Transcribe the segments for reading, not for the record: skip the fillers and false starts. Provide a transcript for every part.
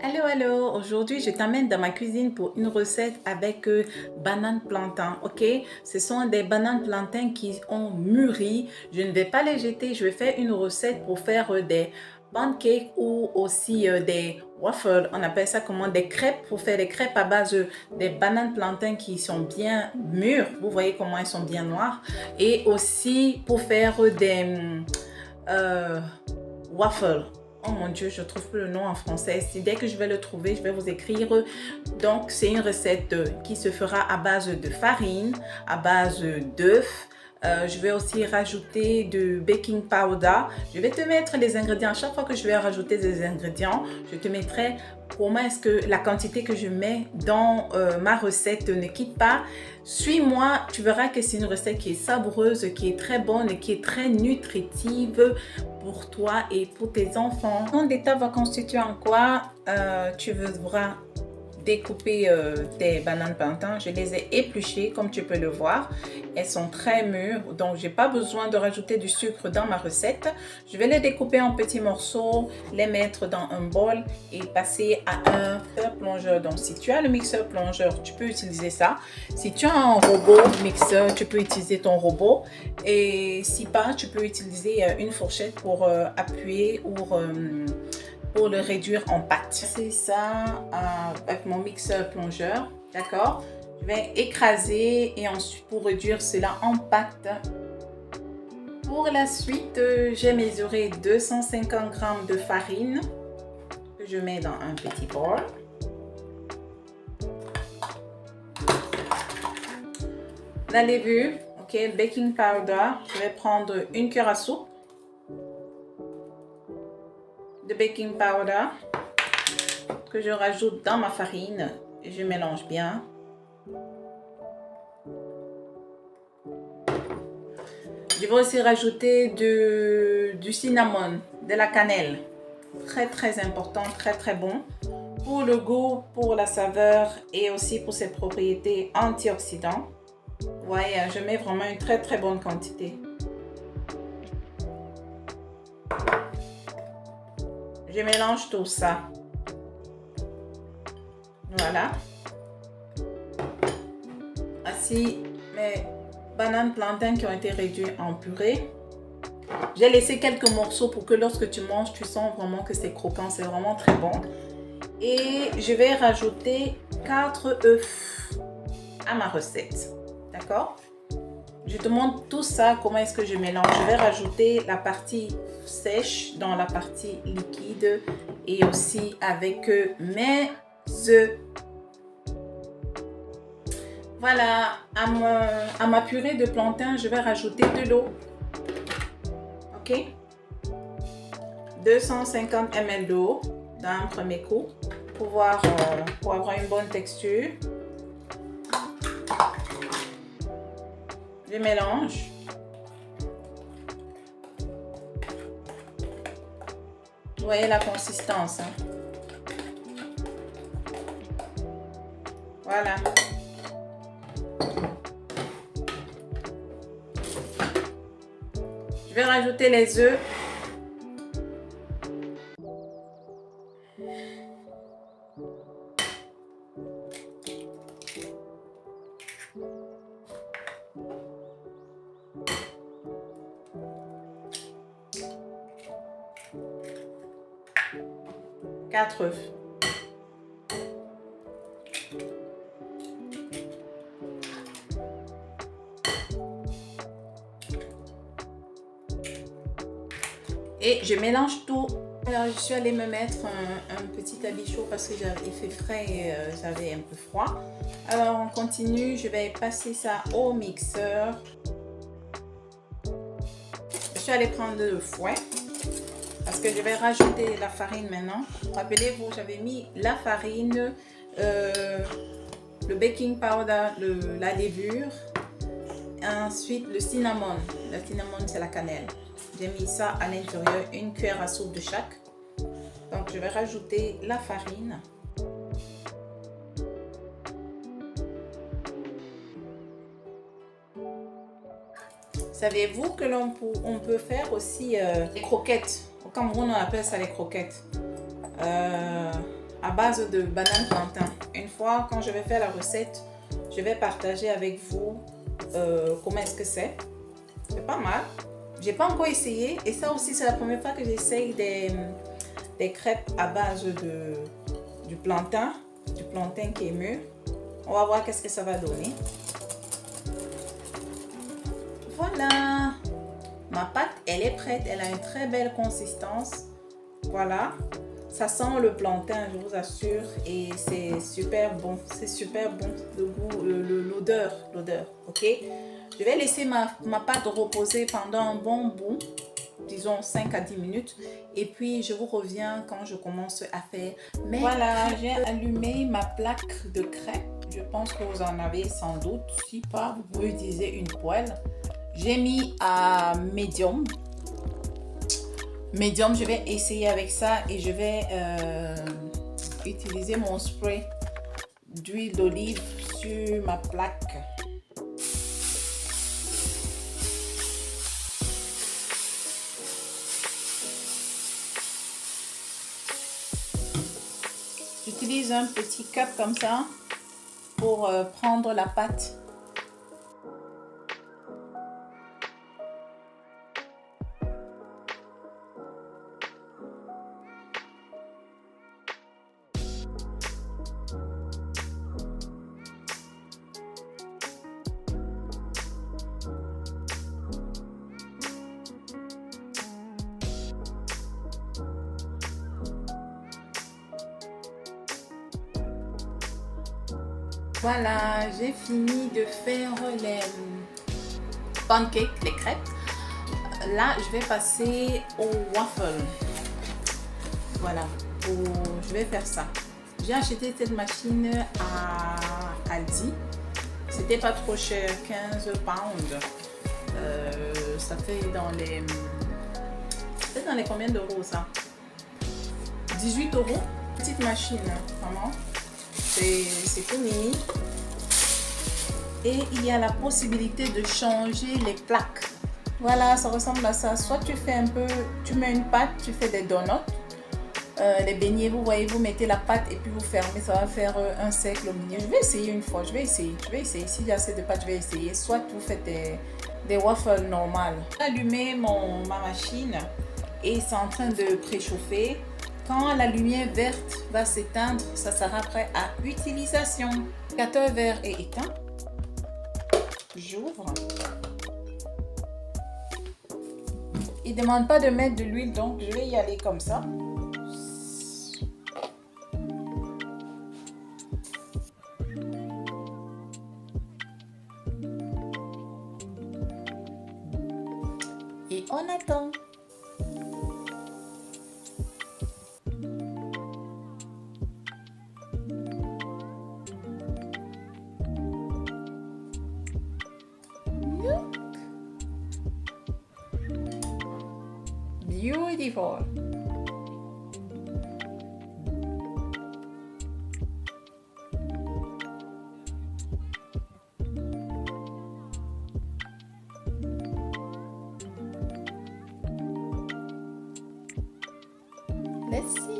Allô, allô, aujourd'hui je t'amène dans ma cuisine pour une recette avec bananes plantain, ok? Ce sont des bananes plantain qui ont mûri. Je ne vais pas les jeter, je vais faire une recette pour faire des pancakes ou aussi des waffles. On appelle ça comment? Des crêpes, pour faire des crêpes à base des bananes plantain qui sont bien mûres. Vous voyez comment elles sont bien noires. Et aussi pour faire des euh, waffles. Oh mon Dieu, je trouve plus le nom en français. Si dès que je vais le trouver, je vais vous écrire. Donc, c'est une recette qui se fera à base de farine, à base d'œufs. Je vais aussi rajouter du baking powder. Je vais te mettre les ingrédients. Chaque fois que je vais rajouter des ingrédients, je te mettrai comment est-ce que la quantité que je mets dans ma recette ne quitte pas. Suis-moi, tu verras que c'est une recette qui est savoureuse, qui est très bonne et qui est très nutritive pour toi et pour tes enfants. Ton état va constituer en quoi? Tu devras découper tes bananes plantain. Je les ai épluchées comme tu peux le voir. Elles sont très mûres, donc j'ai pas besoin de rajouter du sucre dans ma recette. Je vais les découper en petits morceaux, les mettre dans un bol et passer à un mixeur plongeur. Donc si tu as le mixeur plongeur, tu peux utiliser ça. Si tu as un robot mixeur, tu peux utiliser ton robot. Et si pas, tu peux utiliser une fourchette pour appuyer ou pour le réduire en pâte. C'est ça avec mon mixeur plongeur, d'accord? Je vais écraser et ensuite pour réduire cela en pâte. Pour la suite, j'ai mesuré 250 g de farine que je mets dans un petit bol. La levure, ok, le baking powder, je vais prendre une cuillère à soupe de baking powder que je rajoute dans ma farine et je mélange bien. Je vais aussi rajouter du cinnamon, de la cannelle. Très important, très bon pour le goût, pour la saveur et aussi pour ses propriétés antioxydantes. Vous voyez, je mets vraiment une très bonne quantité. Je mélange tout ça. Voilà. Ainsi, mes bananes plantain qui ont été réduites en purée. J'ai laissé quelques morceaux pour que lorsque tu manges, tu sens vraiment que c'est croquant. C'est vraiment très bon. Et je vais rajouter 4 œufs à ma recette. D'accord? Je te montre tout ça, comment est-ce que je mélange. Je vais rajouter la partie sèche dans la partie liquide et aussi avec mes œufs. Voilà, à ma purée de plantain, je vais rajouter de l'eau. Ok? 250 ml d'eau dans un premier coup pour avoir une bonne texture. Je mélange. Vous voyez la consistance. Hein? Voilà. Je vais rajouter les œufs. Quatre œufs. Et je mélange tout. Alors, je suis allée me mettre un petit habit chaud parce qu'il fait frais et j'avais un peu froid. Alors, on continue. Je vais passer ça au mixeur. Je suis allée prendre le fouet parce que je vais rajouter la farine maintenant. Rappelez-vous, j'avais mis la farine, le baking powder, la levure, ensuite le cinnamon. Le cinnamon, c'est la cannelle. J'ai mis ça à l'intérieur, une cuillère à soupe de chaque. Donc, je vais rajouter la farine. Saviez-vous que on peut faire aussi des croquettes? Au Cameroun, on appelle ça les croquettes. à base de banane plantain. Une fois, quand je vais faire la recette, je vais partager avec vous comment est-ce que c'est. C'est pas mal. J'ai pas encore essayé. Et ça aussi, c'est la première fois que j'essaye des crêpes à base du plantain qui est mûr. On va voir qu'est-ce que ça va donner. Voilà. Ma pâte, elle est prête. Elle a une très belle consistance. Voilà. Ça sent le plantain, je vous assure. Et c'est super bon. C'est super bon. Le goût, l'odeur. Ok? Je vais laisser ma pâte reposer pendant un bon bout. Disons 5 à 10 minutes. Et puis, je vous reviens quand je commence à faire. Mais voilà, j'ai allumé ma plaque de crêpes. Je pense que vous en avez sans doute. Si pas, vous pouvez utiliser une poêle. J'ai mis à médium. Médium, je vais essayer avec ça et je vais utiliser mon spray d'huile d'olive sur ma plaque. J'utilise un petit cup comme ça pour prendre la pâte. Voilà, j'ai fini de faire les pancakes, les crêpes. Là, je vais passer au waffle. Voilà, je vais faire ça. J'ai acheté cette machine à Aldi. C'était pas trop cher, 15 pounds. Ça fait dans les... C'est dans les combien d'euros ça? 18 €. Petite machine, vraiment. C'est tout mini. Et il y a la possibilité de changer les plaques. Voilà, ça ressemble à ça. Soit tu fais un peu, tu mets une pâte, tu fais des donuts. Les beignets, vous voyez, vous mettez la pâte et puis vous fermez. Ça va faire un cercle au milieu. Je vais essayer une fois. Je vais essayer. S'il y a assez de pâte, je vais essayer. Soit vous faites des waffles normales. J'ai allumé ma machine et c'est en train de préchauffer. Quand la lumière verte va s'éteindre, ça sera prêt à utilisation. L'indicateur vert est éteint. J'ouvre. Il ne demande pas de mettre de l'huile, donc je vais y aller comme ça. Et on attend. Beautiful. Let's see.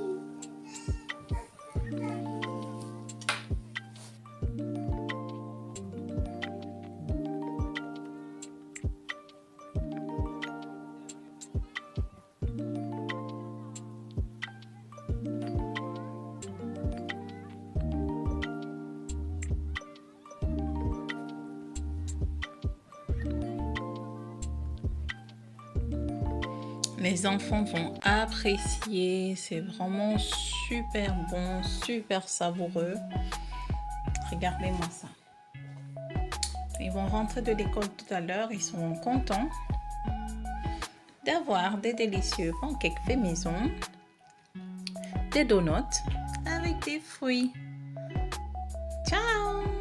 Les enfants vont apprécier, c'est vraiment super bon, super savoureux. Regardez-moi ça. Ils vont rentrer de l'école tout à l'heure, ils sont contents d'avoir des délicieux pancakes faits maison, des donuts avec des fruits. Ciao!